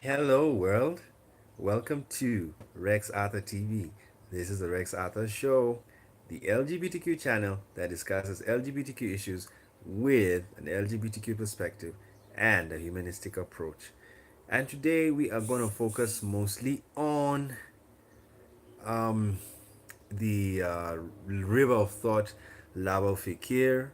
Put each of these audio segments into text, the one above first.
Hello, world. Welcome to Rex Arthur TV. This is the Rex Arthur Show, the LGBTQ channel that discusses LGBTQ issues with an LGBTQ perspective and a humanistic approach. And today we are going to focus mostly on the River of Thought Lava Fikir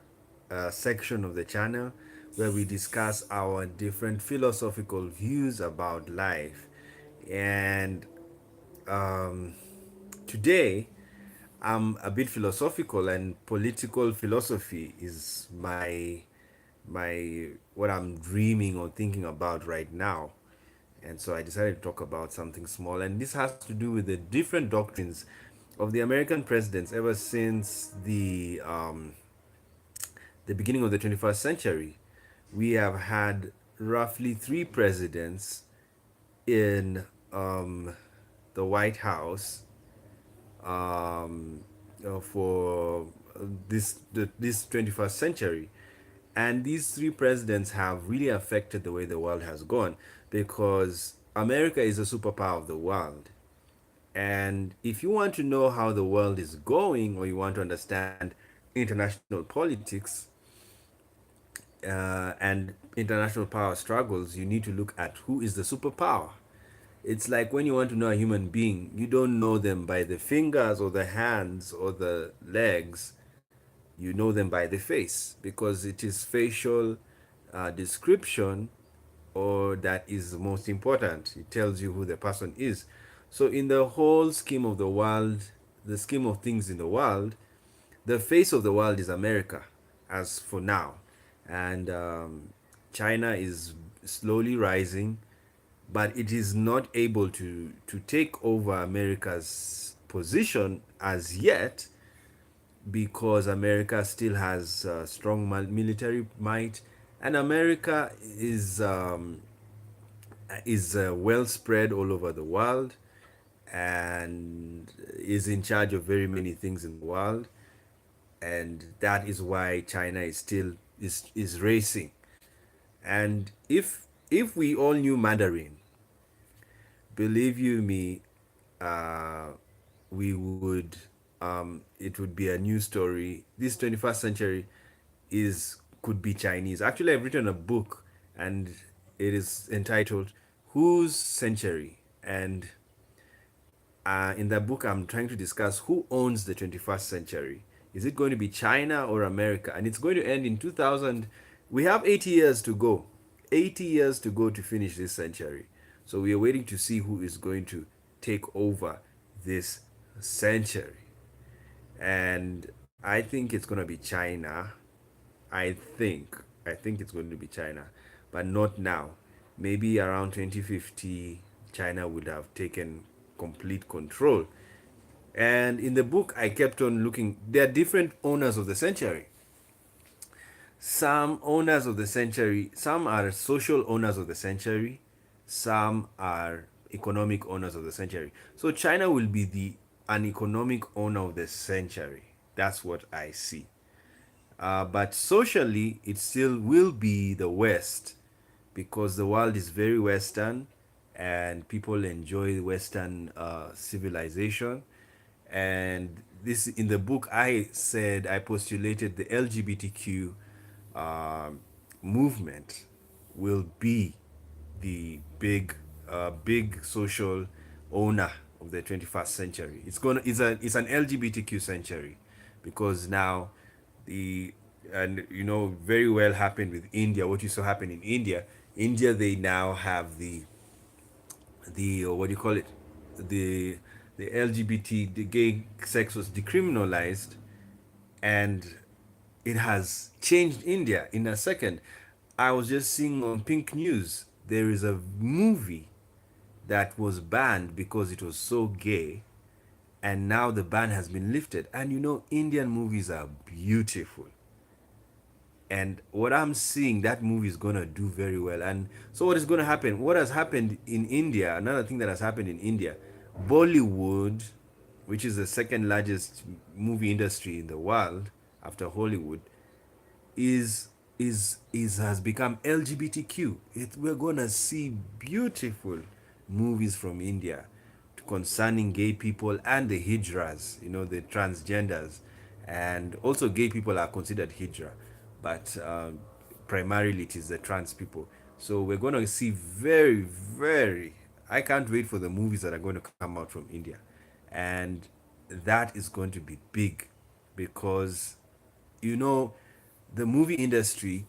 section of the channel where we discuss our different philosophical views about life. And um, today I'm a bit philosophical, and political philosophy is my what I'm dreaming or thinking about right now. And so I decided to talk about something small, and this has to do with the different doctrines of the American presidents ever since the beginning of the 21st century. We have had roughly three presidents in the White House for this 21st century. And these three presidents have really affected the way the world has gone, because America is a superpower of the world. And if you want to know how the world is going, or you want to understand international politics and international power struggles, you need to look at who is the superpower. It's like when you want to know a human being, you don't know them by the fingers or the hands or the legs. You know them by the face, because it is facial description or that is most important. It tells you who the person is. So in the whole scheme of the world, the scheme of things in the world, the face of the world is America, as for now. And China is slowly rising, but it is not able to take over America's position as yet, because America still has strong military might, and America is well spread all over the world, and is in charge of very many things in the world. And that is why China is still is racing. And if we all knew Mandarin, believe you me, uh, we would it would be a new story. This 21st century is could be Chinese. Actually, I've written a book, and it is entitled "Whose Century?" And in that book, I'm trying to discuss who owns the 21st century. Is it going to be China or America? And it's going to end in 2000. We have 80 years to go. 80 years to go to finish this century. So we are waiting to see who is going to take over this century. And I think it's going to be China. I think. I think it's going to be China, but not now. Maybe around 2050, China would have taken complete control. And in the book, I kept on looking. There are different owners of the century. Some owners of the century, some are social owners of the century, some are economic owners of the century. So China will be the an economic owner of the century. That's what I see. But socially, it still will be the West, because the world is very Western, and people enjoy Western civilization. And this in the book, I said I postulated the LGBTQ um, movement will be the big social owner of the 21st century. It's an LGBTQ century, because now the and you know very well happened with India. What you saw happen in India, they now have the what do you call it, the LGBT, the gay sex was decriminalized, and it has changed India in a second. I was just seeing on Pink News, there is a movie that was banned because it was so gay, and now the ban has been lifted. And you know, Indian movies are beautiful. And what I'm seeing, that movie is gonna do very well. And so what is gonna happen? What has happened in India, another thing that has happened in India, Bollywood, which is the second largest movie industry in the world after Hollywood, is is has become LGBTQ. We're gonna see beautiful movies from India concerning gay people and the hijras, the transgenders, and also gay people are considered hijra, but primarily it is the trans people. So we're gonna see very, very. I can't wait for the movies that are going to come out from India, and that is going to be big because you know the movie industry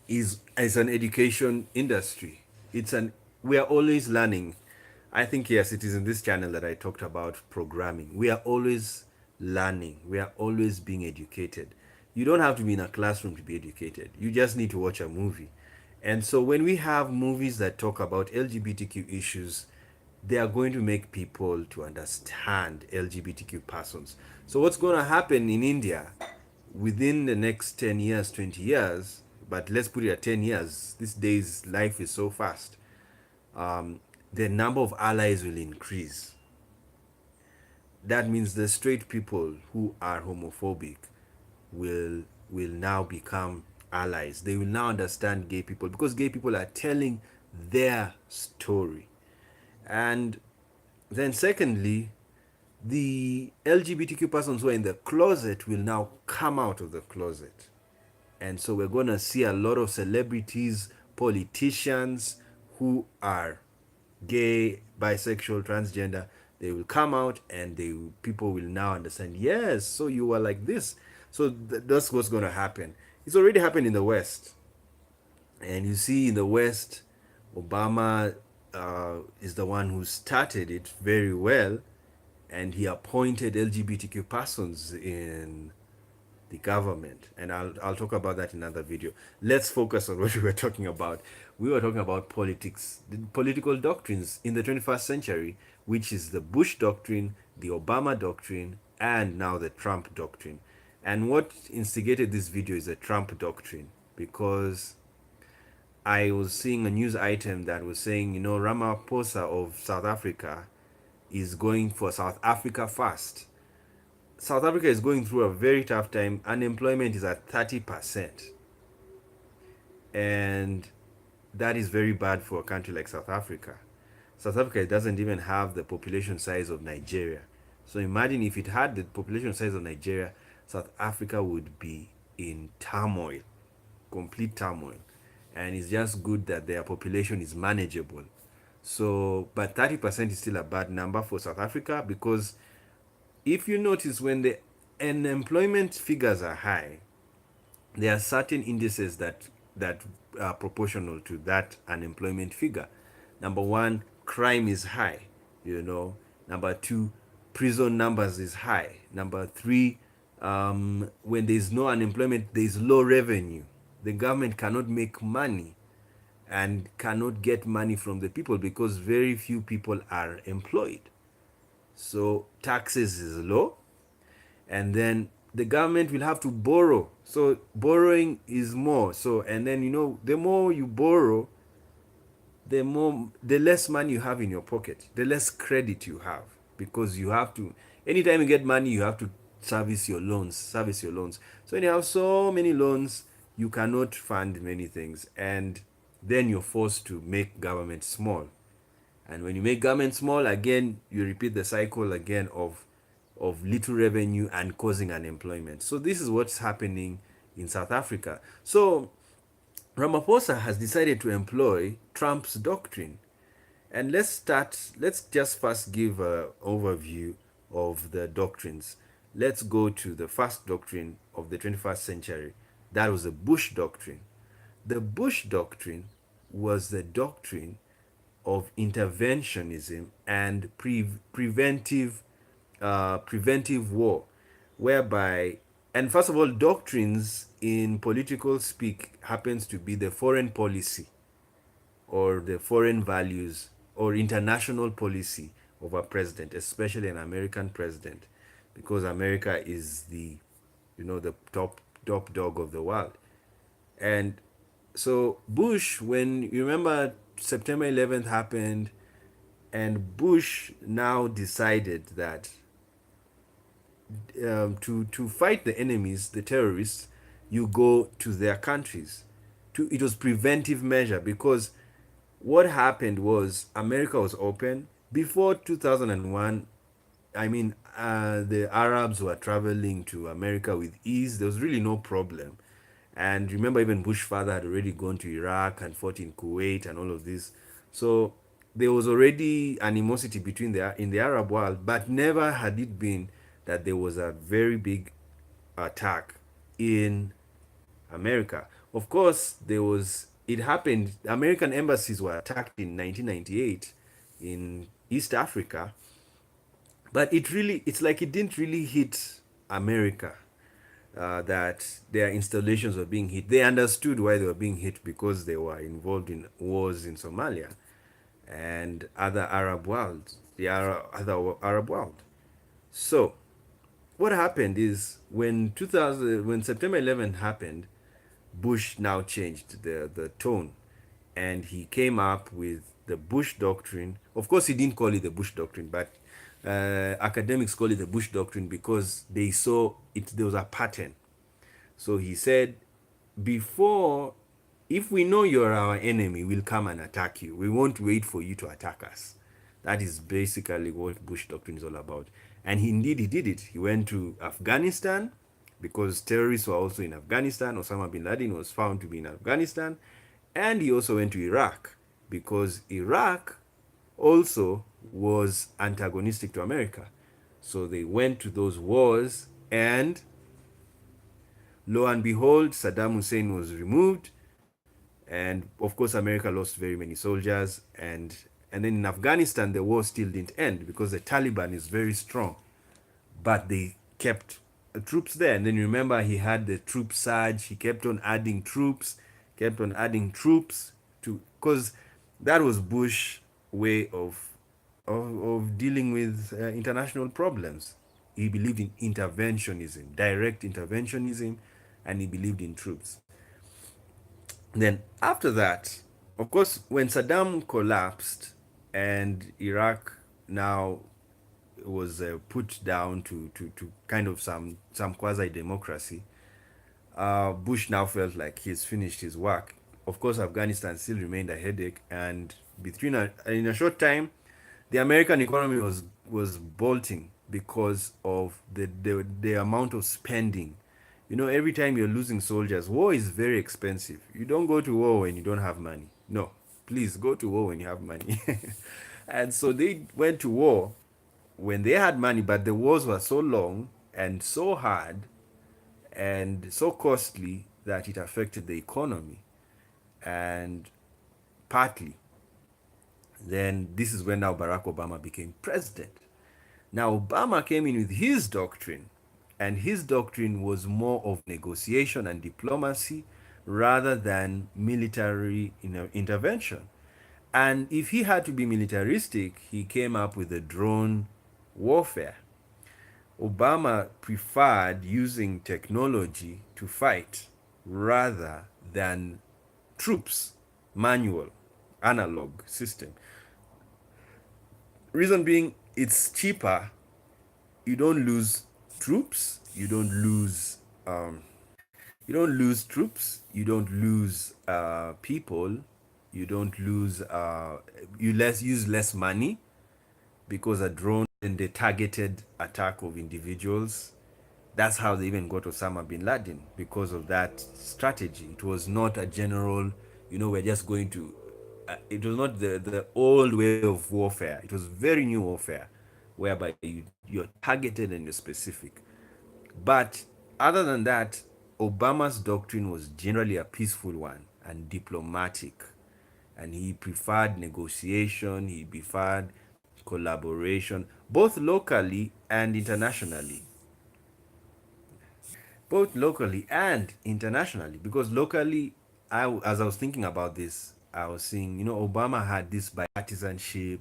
is an education industry. It's an We are always learning. I think yes, it is in this channel that I talked about programming. We are always learning. We are always being educated. You don't have to be in a classroom to be educated. You just need to watch a movie. And so when we have movies that talk about LGBTQ issues, they are going to make people to understand LGBTQ persons. So what's going to happen in India within the next 10 years, 20 years, but let's put it at 10 years. These days, life is so fast. The number of allies will increase. That means the straight people who are homophobic will will now become allies. They will now understand gay people because gay people are telling their story. And then secondly, the LGBTQ persons who are in the closet will now come out of the closet. And so we're going to see a lot of celebrities, politicians who are gay, bisexual, transgender. They will come out and people will now understand, yes, so you are like this. So that's what's going to happen. It's already happened in the West. And you see in the West, Obama is the one who started it very well, and he appointed LGBTQ persons in the government. And I'll talk about that in another video. Let's focus on what we were talking about. We were talking about politics, the political doctrines in the 21st century, which is the Bush doctrine, the Obama doctrine, and now the Trump doctrine. And what instigated this video is the Trump doctrine, because I was seeing a news item that was saying, Ramaphosa of South Africa is going for South Africa first. South Africa is going through a very tough time. Unemployment is at 30%. And that is very bad for a country like South Africa. South Africa doesn't even have the population size of Nigeria. So imagine if it had the population size of Nigeria, South Africa would be in turmoil, complete turmoil. And it's just good that their population is manageable. So, but 30% is still a bad number for South Africa because if you notice when the unemployment figures are high, there are certain indices that are proportional to that unemployment figure. Number one, crime is high, you know. Number two, prison numbers is high. Number three, when there's no unemployment, there's low revenue. The government cannot make money and cannot get money from the people because very few people are employed. So taxes is low, and then the government will have to borrow. So borrowing is more. So and then the more you borrow, the less money you have in your pocket, the less credit you have, because you have to, anytime you get money, you have to service your loans. So when you have so many loans, you cannot fund many things, and then you're forced to make government small. And when you make government small again, you repeat the cycle again of little revenue and causing unemployment. So this is what's happening in South Africa. So Ramaphosa has decided to employ Trump's doctrine. And let's just first give an overview of the doctrines. Let's go to the first doctrine of the 21st century. That was the Bush doctrine. The Bush doctrine was the doctrine of interventionism and preventive war, whereby, and first of all, doctrines in political speak happens to be the foreign policy or the foreign values or international policy of a president, especially an American president, because America is the top dog of the world. And so Bush, when you remember September 11th happened, and Bush now decided that to fight the enemies, the terrorists, you go to their countries. It was preventive measure because what happened was America was open before 2001. I mean, the Arabs were traveling to America with ease. There was really no problem. And remember, even Bush father had already gone to Iraq and fought in Kuwait and all of this. So there was already animosity between in the Arab world, but never had it been that there was a very big attack in America. Of course, there was it happened. American embassies were attacked in 1998 in East Africa, but it's like it didn't really hit America. That their installations were being hit. They understood why they were being hit because they were involved in wars in Somalia and other Arab worlds, other Arab world. So what happened is when September 11th happened, Bush now changed the tone, and he came up with the Bush Doctrine. Of course, he didn't call it the Bush Doctrine, but academics call it the Bush Doctrine because they saw it. There was a pattern. So he said, before, if we know you're our enemy, we'll come and attack you. We won't wait for you to attack us. That is basically what Bush Doctrine is all about. And indeed, he did it. He went to Afghanistan because terrorists were also in Afghanistan. Osama bin Laden was found to be in Afghanistan. And he also went to Iraq because Iraq also was antagonistic to America. So they went to those wars, and lo and behold, Saddam Hussein was removed, and of course, America lost very many soldiers. And then in Afghanistan, the war still didn't end because the Taliban is very strong, but they kept troops there. And then remember, he had the troop surge. He kept on adding troops, kept on adding troops to because that was Bush way of dealing with international problems. He believed in interventionism, direct interventionism, and he believed in troops. Then after that, of course, when Saddam collapsed and Iraq now was put down to kind of some quasi democracy, Bush now felt like he's finished his work. Of course, Afghanistan still remained a headache, and in a short time, the American economy was bolting because of the amount of spending. Every time you're losing soldiers, war is very expensive. You don't go to war when you don't have money. No, please go to war when you have money. And so they went to war when they had money, but the wars were so long and so hard and so costly that it affected the economy. And partly, then this is when now Barack Obama became president. Now, Obama came in with his doctrine, and his doctrine was more of negotiation and diplomacy rather than military intervention. And if he had to be militaristic, he came up with the drone warfare. Obama preferred using technology to fight rather than troops, manual, analog system. Reason being, it's cheaper. You don't lose troops. You don't lose troops. You don't lose people. You don't lose. You less use less money because a drone and the targeted attack of individuals. That's how they even got Osama bin Laden because of that strategy. It was not a general, we're just going to. It was not the old way of warfare. It was very new warfare, whereby you're targeted and you're specific. But other than that, Obama's doctrine was generally a peaceful one and diplomatic. And he preferred negotiation, he preferred collaboration, both locally and internationally. Both locally and internationally. Because locally, as I was thinking about this, I was seeing, Obama had this bipartisanship.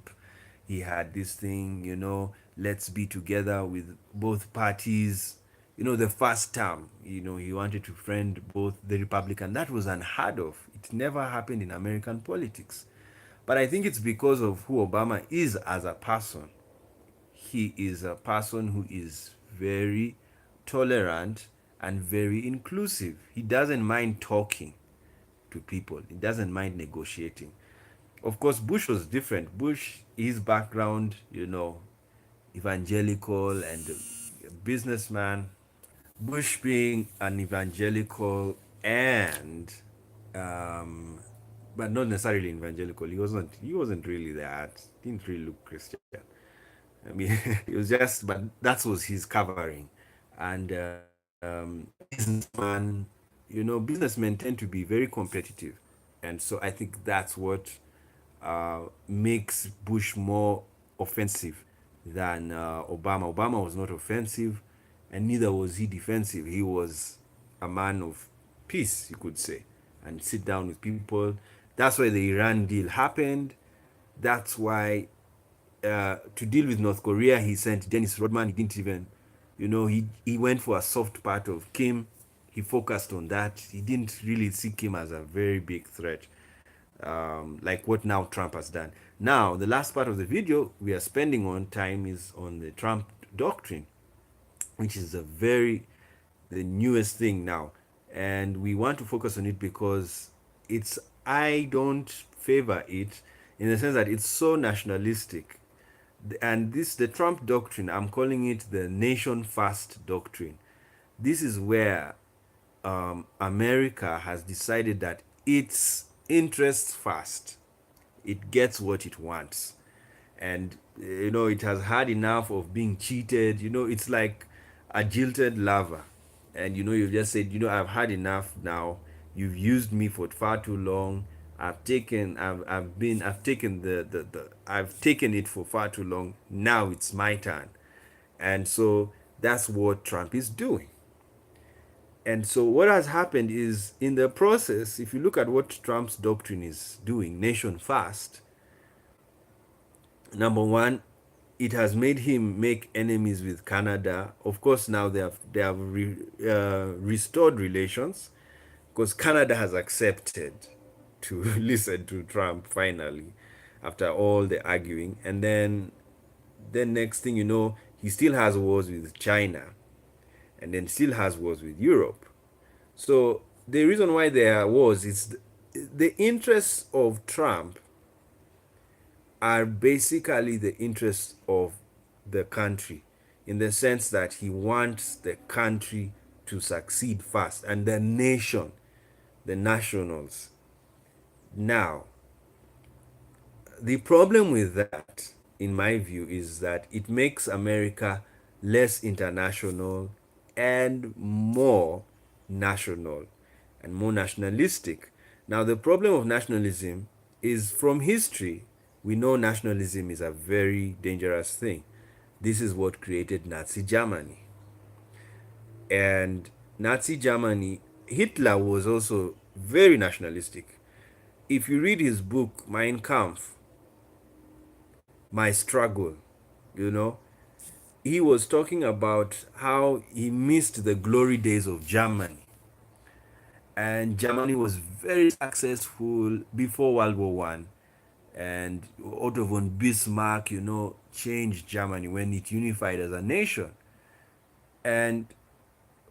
He had this thing, let's be together with both parties. The first term, he wanted to friend both the Republican. That was unheard of. It never happened in American politics. But I think it's because of who Obama is as a person. He is a person who is very tolerant and very inclusive. He doesn't mind talking to people, he doesn't mind negotiating. Of course, Bush was different. Bush, his background, evangelical and a businessman. Bush being an evangelical and, um, but not necessarily evangelical. He wasn't. He wasn't really that. Didn't really look Christian. I mean, it was just, but that was his covering. And businessman, businessmen tend to be very competitive. And so I think that's what makes Bush more offensive than Obama. Obama was not offensive, and neither was he defensive. He was a man of peace, you could say, and sit down with people. That's why the Iran deal happened. That's why to deal with North Korea, he sent Dennis Rodman. He didn't even, he went for a soft part of Kim. He focused on that. He didn't really see Kim as a very big threat, like what now Trump has done. Now, the last part of the video we are spending on time is on the Trump doctrine, which is the newest thing now, and we want to focus on it because I don't favor it in the sense that it's so nationalistic, and the Trump doctrine, I'm calling it the nation first doctrine. This is where America has decided that its interests first. It gets what it wants, and it has had enough of being cheated. It's like a jilted lover, and you've just said, I've had enough now. You've used me for far too long. I've taken I've taken it for far too long. Now it's my turn. And so that's what Trump is doing. And so what has happened is, in the process, if you look at what Trump's doctrine is doing, nation first, number one, it has made him make enemies with Canada. Of course, now they have restored relations because Canada has accepted to listen to Trump finally, after all the arguing. And then next thing you know, he still has wars with China, and then still has wars with Europe. So the reason why there are wars is the interests of Trump are basically the interests of the country, in the sense that he wants the country to succeed first, and the nation, the nationals. Now, the problem with that, in my view, is that it makes America less international and more national and more nationalistic. Now, the problem of nationalism is, from history, we know nationalism is a very dangerous thing. This is what created Nazi Germany. And Nazi Germany, Hitler was also very nationalistic. If you read his book, Mein Kampf, My Struggle, you know, he was talking about how he missed the glory days of Germany. And Germany was very successful before World War One. And Otto von Bismarck, changed Germany when it unified as a nation. And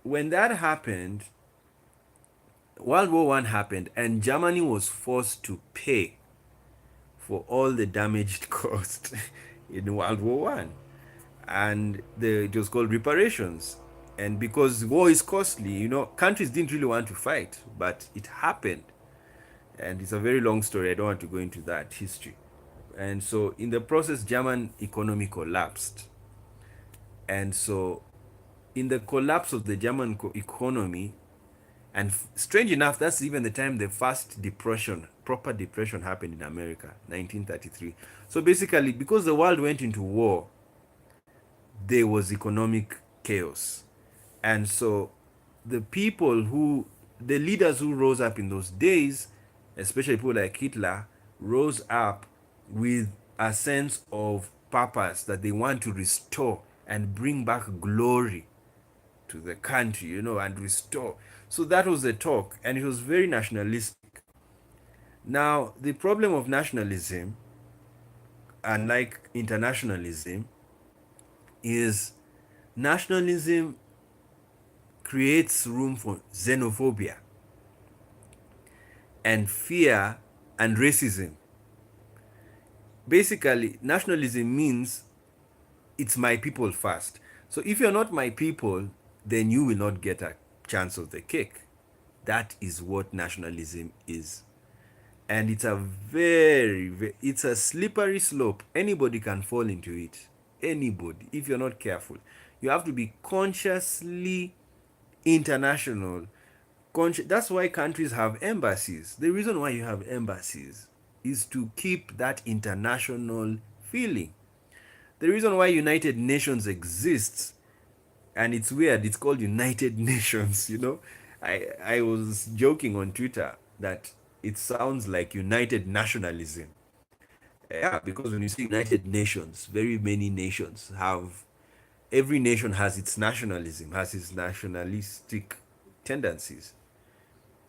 when that happened, World War One happened, and Germany was forced to pay for all the damage caused in World War One, and it was called reparations. And because war is costly, countries didn't really want to fight, but it happened, and it's a very long story. I don't want to go into that history. And so, in the process, German economy collapsed, and so in the collapse of the German economy, and strange enough, that's even the time the first depression, proper depression, happened in America, 1933. So basically, because the world went into war, there was economic chaos. And so the leaders who rose up in those days, especially people like Hitler, rose up with a sense of purpose that they want to restore and bring back glory to the country, and restore. So that was the talk, and it was very nationalistic. Now, the problem of nationalism, unlike internationalism, is nationalism creates room for xenophobia and fear and racism. Basically, nationalism means it's my people first. So if you're not my people, then you will not get a chance of the cake. That is what nationalism is. And it's a it's a slippery slope. Anybody can fall into it. Anybody, if you're not careful. You have to be consciously international. That's why countries have embassies. The reason why you have embassies is to keep that international feeling. The reason why United Nations exists, and it's weird, it's called United Nations, you know. I was joking on Twitter that it sounds like United Nationalism. Yeah, because when you say United Nations, very many nations have, every nation has its nationalism, has its nationalistic tendencies.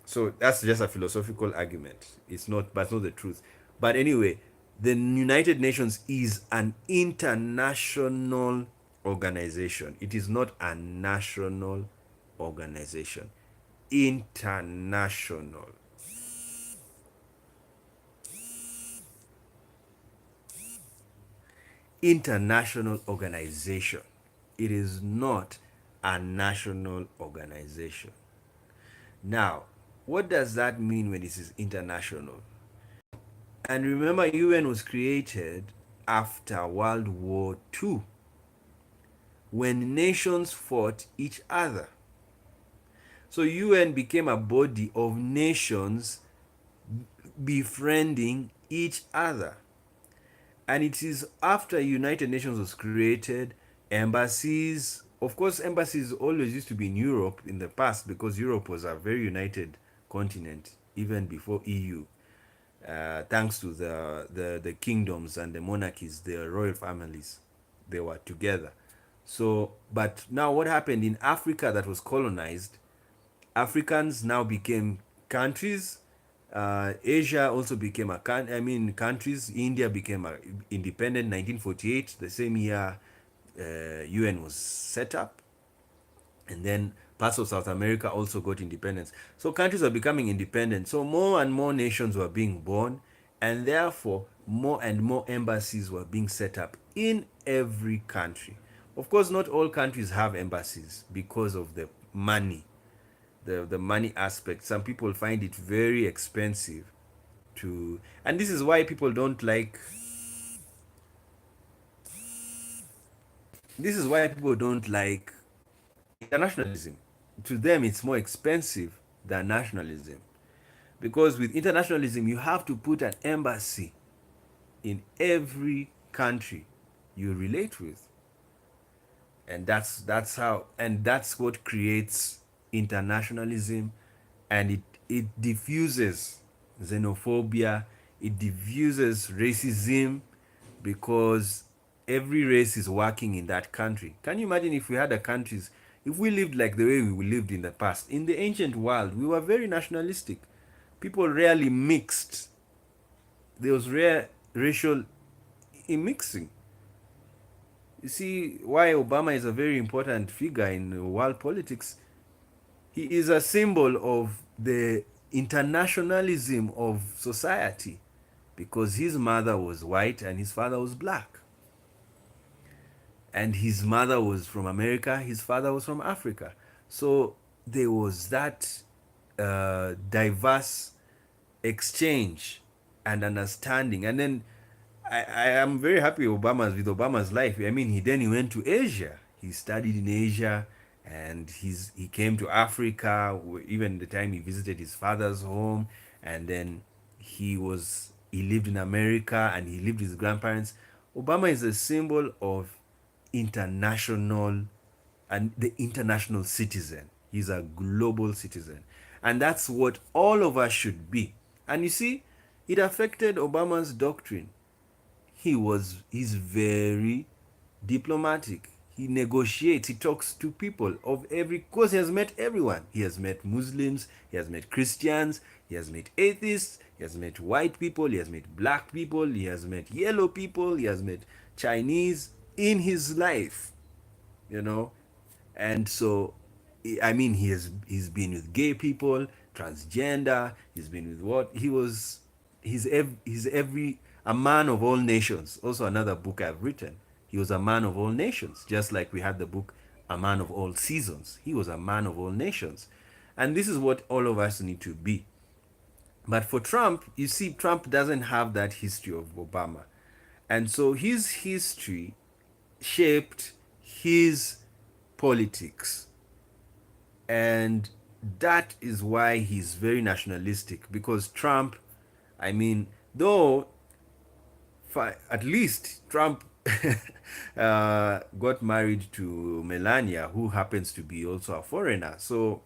So that's just a philosophical argument. It's not, but it's not the truth. But anyway, the United Nations is an international organization. It is not a national organization. International. International organization. It is not a national organization. Now, what does that mean when it is international? And remember, UN was created after World War II when nations fought each other. So UN became a body of nations befriending each other. And it is after United Nations was created, embassies, of course, embassies always used to be in Europe in the past because Europe was a very united continent even before EU. Thanks to the kingdoms and the monarchies, the royal families, they were together. So, but now what happened in Africa that was colonized, Africans now became countries. Asia also became countries. India became independent 1948, the same year UN was set up, and then parts of South America also got independence. So countries are becoming independent. So more and more nations were being born, and therefore more and more embassies were being set up in every country. Of course, not all countries have embassies because of the money, the money aspect. Some people find it very expensive to, and this is why people don't like. This is why people don't like internationalism. To them, it's more expensive than nationalism. Because with internationalism, you have to put an embassy in every country you relate with. And that's how, and that's what creates internationalism, and it diffuses xenophobia, it diffuses racism, because every race is working in that country. Can you imagine if we had a countries, if we lived like the way we lived in the past? In the ancient world, we were very nationalistic. People rarely mixed. There was rare racial mixing. You see why Obama is a very important figure in world politics. He is a symbol of the internationalism of society because his mother was white and his father was black. And his mother was from America, his father was from Africa. So there was that diverse exchange and understanding. And then I am very happy with Obama's life. I mean, he went to Asia. He studied in Asia, and he came to Africa. Even the time he visited his father's home, and then he lived in America, and he lived with his grandparents. Obama is a symbol of international, and the international citizen. He's a global citizen, and that's what all of us should be. And you see, it affected Obama's doctrine. He's very diplomatic. He negotiates, he talks to people of every, because he has met everyone. He has met Muslims, he has met Christians, he has met atheists, he has met white people, he has met black people, he has met yellow people, he has met Chinese in his life, you know. And so I mean, he's been with gay people, transgender. He's been with what he was. He's every a man of all nations. Also, another book I've written. He was a man of all nations, just like we had the book A Man of All Seasons. He was a man of all nations, and this is what all of us need to be. But for Trump, you see, Trump doesn't have that history of Obama, and so his history shaped his politics, and that is why he's very nationalistic, because Trump, I mean, though at least Trump got married to Melania, who happens to be also a foreigner, so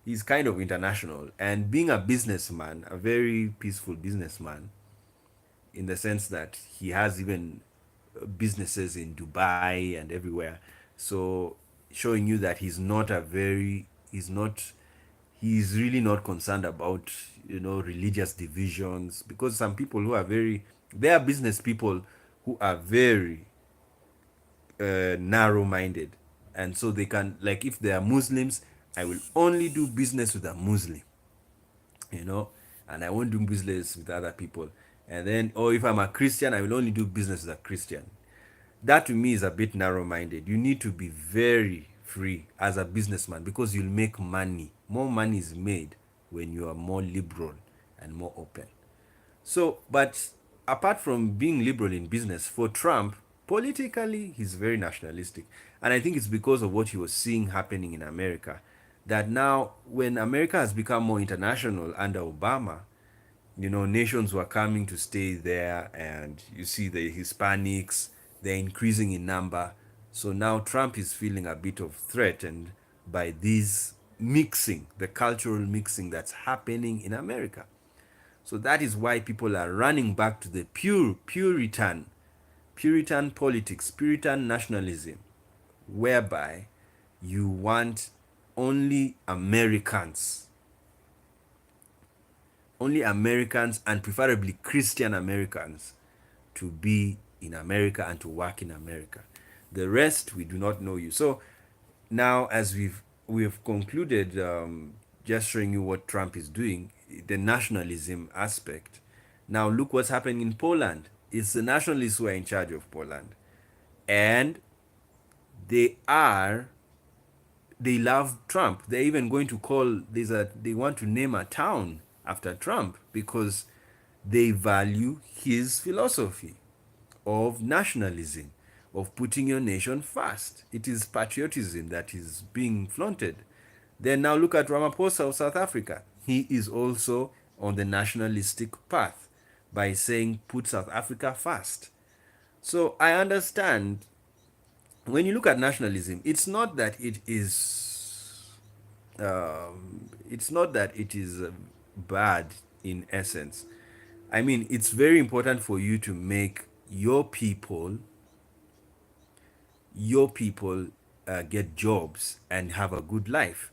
he's kind of international. And being a businessman, a very peaceful businessman, in the sense that he has even businesses in Dubai and everywhere. So showing you that he's really not concerned about, religious divisions, because some people who are very they are business people who are very narrow minded, and so they can, like, if they are Muslims, I will only do business with a Muslim, you know, and I won't do business with other people. And then, or if I'm a Christian, I will only do business with a Christian. That to me is a bit narrow minded. You need to be very free as a businessman, because you'll make money. More money is made when you are more liberal and more open. So, but apart from being liberal in business, for Trump, politically, he's very nationalistic. And I think it's because of what he was seeing happening in America. That now, when America has become more international under Obama, nations were coming to stay there, and you see the Hispanics, they're increasing in number. So now Trump is feeling a bit of threatened by this mixing, the cultural mixing that's happening in America. So that is why people are running back to the Puritan politics, Puritan nationalism, whereby you want only Americans, only Americans, and preferably Christian Americans, to be in America and to work in America. The rest, we do not know you. So now, as we've concluded, just showing you what Trump is doing, the nationalism aspect. Now look what's happening in Poland. It's the nationalists who are in charge of Poland, and they are they love Trump. They're even going to call they want to name a town after Trump, because they value his philosophy of nationalism, of putting your nation first. It is patriotism that is being flaunted. Then now look at Ramaphosa of South Africa. He is also on the nationalistic path by saying put South Africa first. So I understand, when you look at nationalism, it's not that it is bad in essence. I mean, it's very important for you to make your people get jobs and have a good life.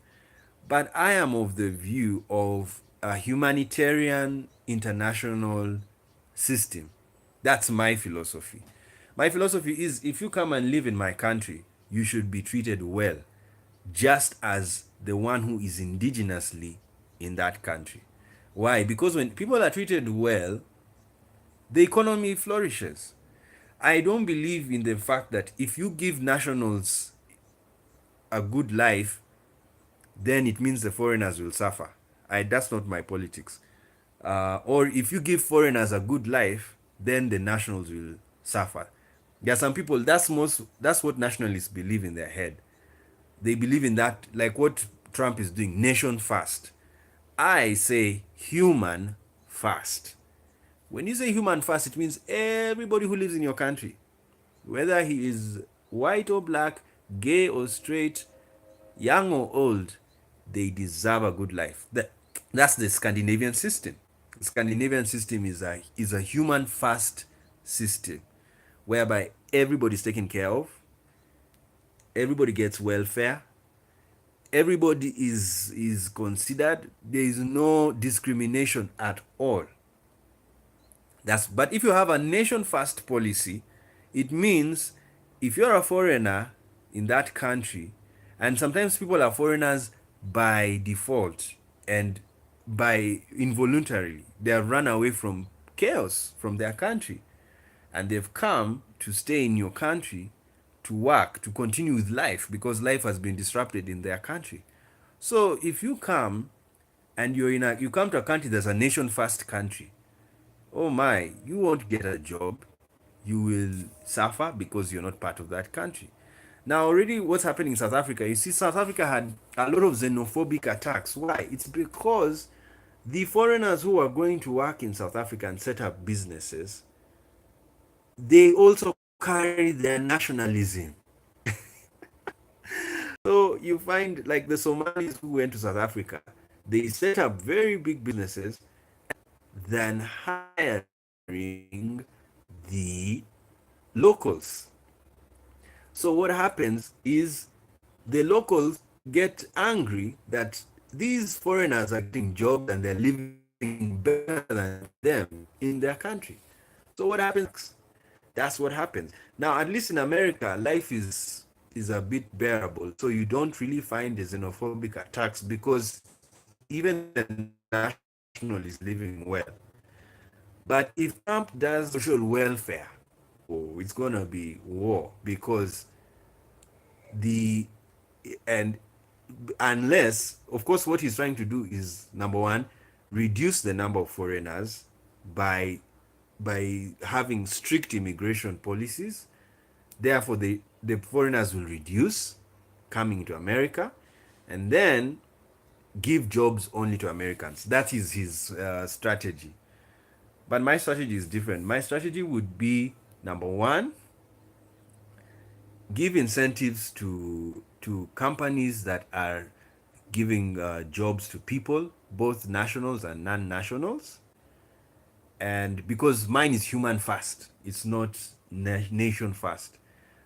But I am of the view of a humanitarian international system. That's my philosophy. My philosophy is, if you come and live in my country, you should be treated well, just as the one who is indigenously in that country. Why? Because when people are treated well, the economy flourishes. I don't believe in the fact that if you give nationals a good life, then it means the foreigners will suffer. That's not my politics. Or if you give foreigners a good life, then the nationals will suffer. There are some people, that's what nationalists believe in their head. They believe in that, like what Trump is doing, nation first. I say human first. When you say human first, it means everybody who lives in your country, whether he is white or black, gay or straight, young or old, they deserve a good life. That's the Scandinavian system. The Scandinavian system is a human first system, whereby everybody is taken care of, everybody gets welfare, everybody is considered. There is no discrimination at all. But if you have a nation first policy, it means if you're a foreigner in that country And sometimes people are foreigners by default and by involuntarily. They have run away from chaos from their country and they've come to stay in your country to work, to continue with life because life has been disrupted in their country. So if you come and you come to a country that's a nation first country, oh my, you won't get a job. You will suffer because you're not part of that country. Now, already what's happening in South Africa, you see, South Africa had a lot of xenophobic attacks. Why? It's because the foreigners who are going to work in South Africa and set up businesses, they also carry their nationalism. So you find like the Somalis who went to South Africa, they set up very big businesses than hiring the locals. So what happens is the locals get angry that these foreigners are getting jobs and they're living better than them in their country. So what happens? That's what happens. Now, at least in America, life is a bit bearable. So you don't really find the xenophobic attacks because even the national is living well. But if Trump does social welfare, oh, it's gonna be war because the and unless, of course, what he's trying to do is number one, reduce the number of foreigners by having strict immigration policies. Therefore, the foreigners will reduce coming to America, and then give jobs only to Americans. That is his strategy. But my strategy is different. My strategy would be number one, give incentives to companies that are giving jobs to people, both nationals and non-nationals. And because mine is human first, it's not nation first.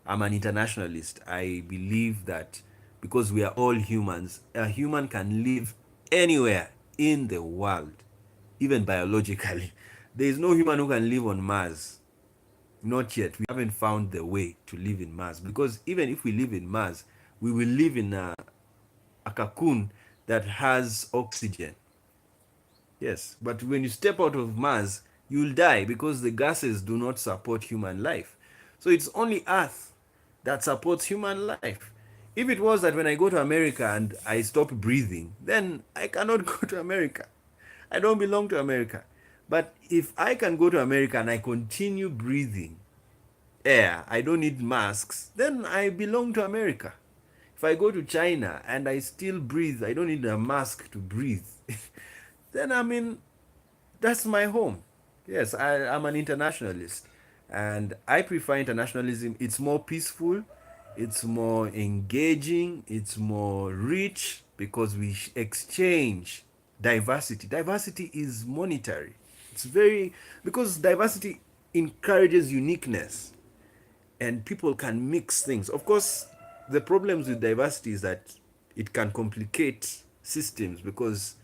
I'm an internationalist. I believe that because we are all humans, a human can live anywhere in the world, even biologically. There is no human who can live on Mars. Not yet. We haven't found the way to live in Mars. Because even if we live in Mars, we will live in a cocoon that has oxygen. Yes, but when you step out of Mars, you'll die because the gases do not support human life. So it's only Earth that supports human life. If it was that when I go to America and I stop breathing, then I cannot go to America. I don't belong to America. But if I can go to America and I continue breathing air, I don't need masks, then I belong to America. If I go to China and I still breathe, I don't need a mask to breathe, then I mean, that's my home. Yes, I'm an internationalist. And I prefer internationalism. It's more peaceful, it's more engaging, it's more rich because we exchange diversity. Diversity is monetary. It's very, because diversity encourages uniqueness and people can mix things. Of course, the problems with diversity is that it can complicate systems because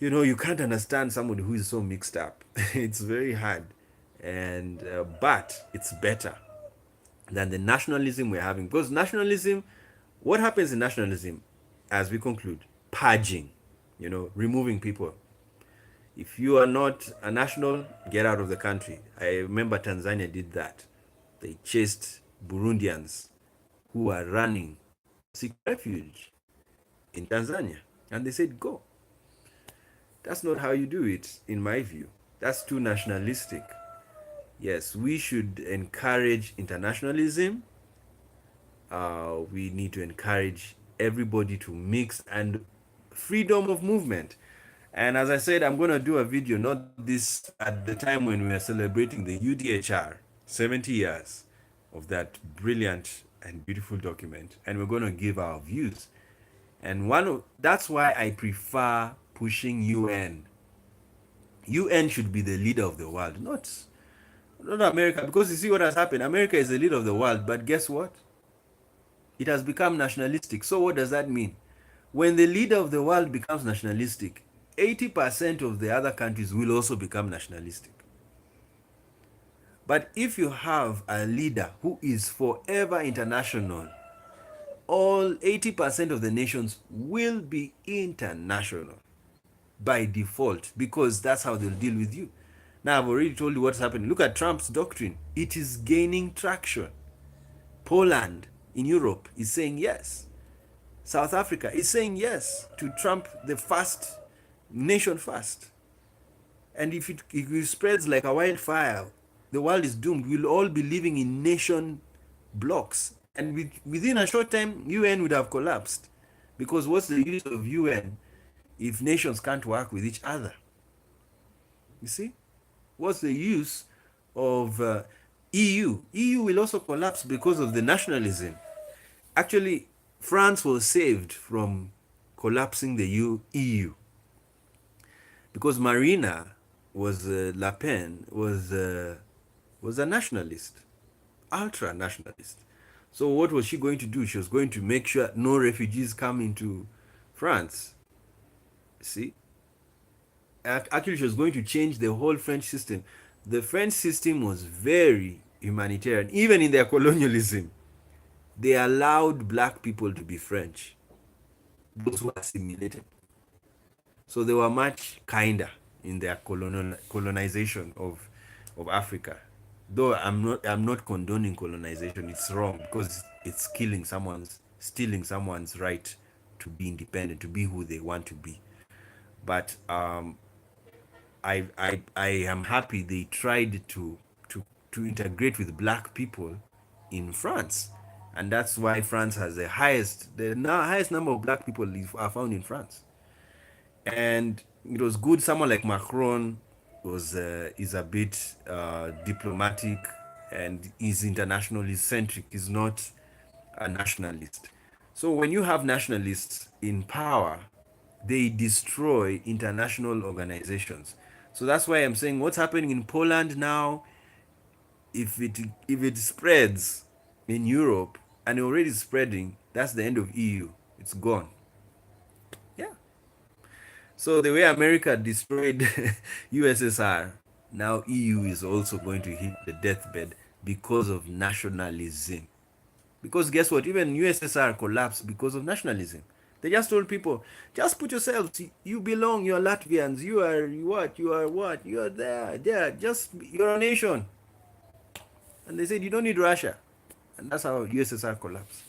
you can't understand somebody who is so mixed up. It's very hard, and but it's better than the nationalism we're having because nationalism. What happens in nationalism, as we conclude, purging, removing people. If you are not a national, get out of the country. I remember Tanzania did that. They chased Burundians who were running, seeking refuge in Tanzania, and they said, go. That's not how you do it, in my view. That's too nationalistic. Yes, we should encourage internationalism. We need to encourage everybody to mix and freedom of movement. And as I said, I'm going to do a video, not this at the time when we are celebrating the UDHR 70 years of that brilliant and beautiful document. And we're going to give our views. And that's why I prefer pushing UN. UN should be the leader of the world, not America. Because you see what has happened. America is the leader of the world, but guess what? It has become nationalistic. So what does that mean? When the leader of the world becomes nationalistic, 80% of the other countries will also become nationalistic. But if you have a leader who is forever international, all 80% of the nations will be international by default, because that's how they'll deal with you. Now, I've already told you what's happening. Look at Trump's doctrine. It is gaining traction. Poland in Europe is saying yes. South Africa is saying yes to Trump, the first nation first. And if it spreads like a wildfire, the world is doomed. We'll all be living in nation blocks. And within a short time, UN would have collapsed. Because what's the use of UN if nations can't work with each other? You see? What's the use of EU? EU will also collapse because of the nationalism. Actually, France was saved from collapsing the EU because Marina was Le Pen was a nationalist, ultra nationalist. So what was she going to do? She was going to make sure no refugees come into France. See, actually, she was going to change the whole French system. The French system was very humanitarian, even in their colonialism. They allowed black people to be French, those who assimilated. So they were much kinder in their colonization of Africa. Though I'm not condoning colonization. It's wrong because it's stealing someone's right to be independent, to be who they want to be. But I am happy they tried to integrate with black people in France, and that's why France has the highest number of black people are found in France. And it was good. Someone like Macron was is a bit diplomatic and is internationally centric. Is not a nationalist. So when you have nationalists in power, they destroy international organizations. So that's why I'm saying what's happening in Poland now, if it spreads in Europe and already spreading, that's the end of EU. It's gone. Yeah. So the way America destroyed USSR, now EU is also going to hit the deathbed because of nationalism. Because guess what? Even USSR collapsed because of nationalism. They just told people, just put yourselves, you belong, you are Latvians, you are what, you are there, just, you're a nation. And they said, you don't need Russia. And that's how USSR collapsed.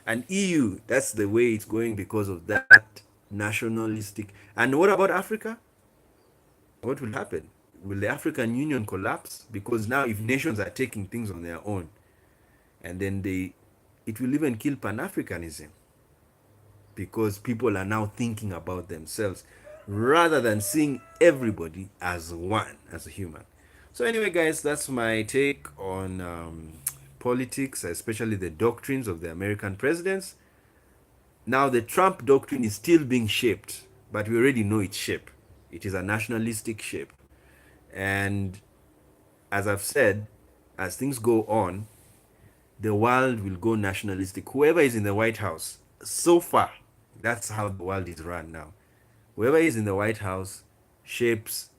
And EU, that's the way it's going because of that nationalistic. And what about Africa? What will happen? Will the African Union collapse? Because now, if nations are taking things on their own, and then it will even kill Pan Africanism because people are now thinking about themselves rather than seeing everybody as one, as a human. So, anyway, guys, that's my take on politics, especially the doctrines of the American presidents. Now, the Trump doctrine is still being shaped, but we already know its shape. It is a nationalistic shape. And as I've said, as things go on, the world will go nationalistic. Whoever is in the White House, so far, that's how the world is run now. Whoever is in the White House shapes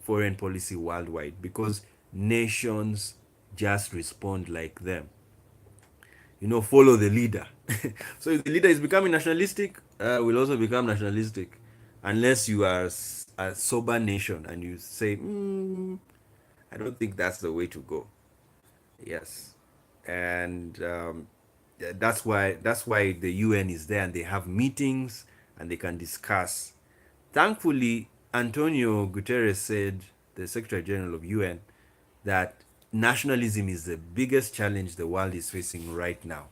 foreign policy worldwide because nations just respond like them. Follow the leader. So if the leader is becoming nationalistic, will also become nationalistic, unless you are a sober nation and you say, I don't think that's the way to go. Yes, and that's why the UN is there and they have meetings and they can discuss. Thankfully, Antonio Guterres said, the Secretary General of UN, that nationalism is the biggest challenge the world is facing right now.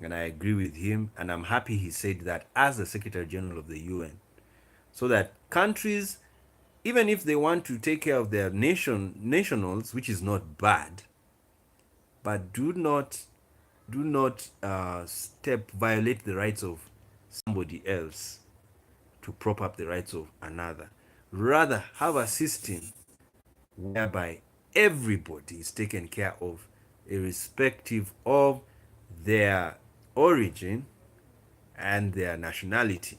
And I agree with him, and I'm happy he said that as the Secretary General of the UN. So that countries, even if they want to take care of their nationals, which is not bad, but do not violate the rights of somebody else to prop up the rights of another. Rather, have a system whereby everybody is taken care of, irrespective of their origin and their nationality.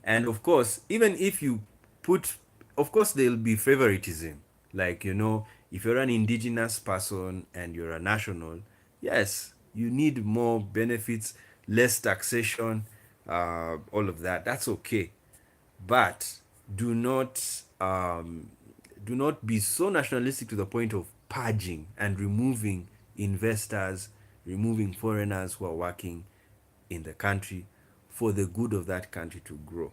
And of course, even if you put, of course, there'll be favoritism. Like, if you're an indigenous person and you're a national, yes, You need more benefits, less taxation, all of that. That's okay, but do not do not be so nationalistic to the point of purging and removing investors, removing foreigners who are working in the country for the good of that country to grow.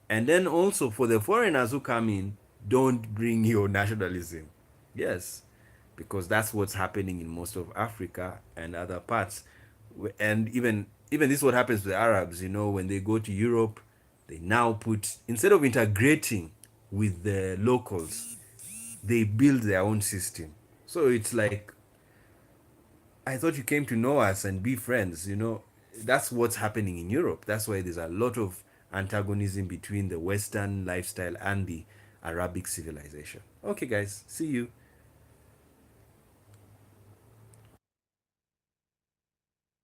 And then also for the foreigners who come in, don't bring your nationalism. Yes, because that's what's happening in most of Africa and other parts. And even this is what happens to the Arabs, when they go to Europe, they now put, instead of integrating with the locals, they build their own system. So it's like, I thought you came to know us and be friends. That's what's happening in Europe. That's why there's a lot of antagonism between the Western lifestyle and the Arabic civilization. Okay, guys, see you.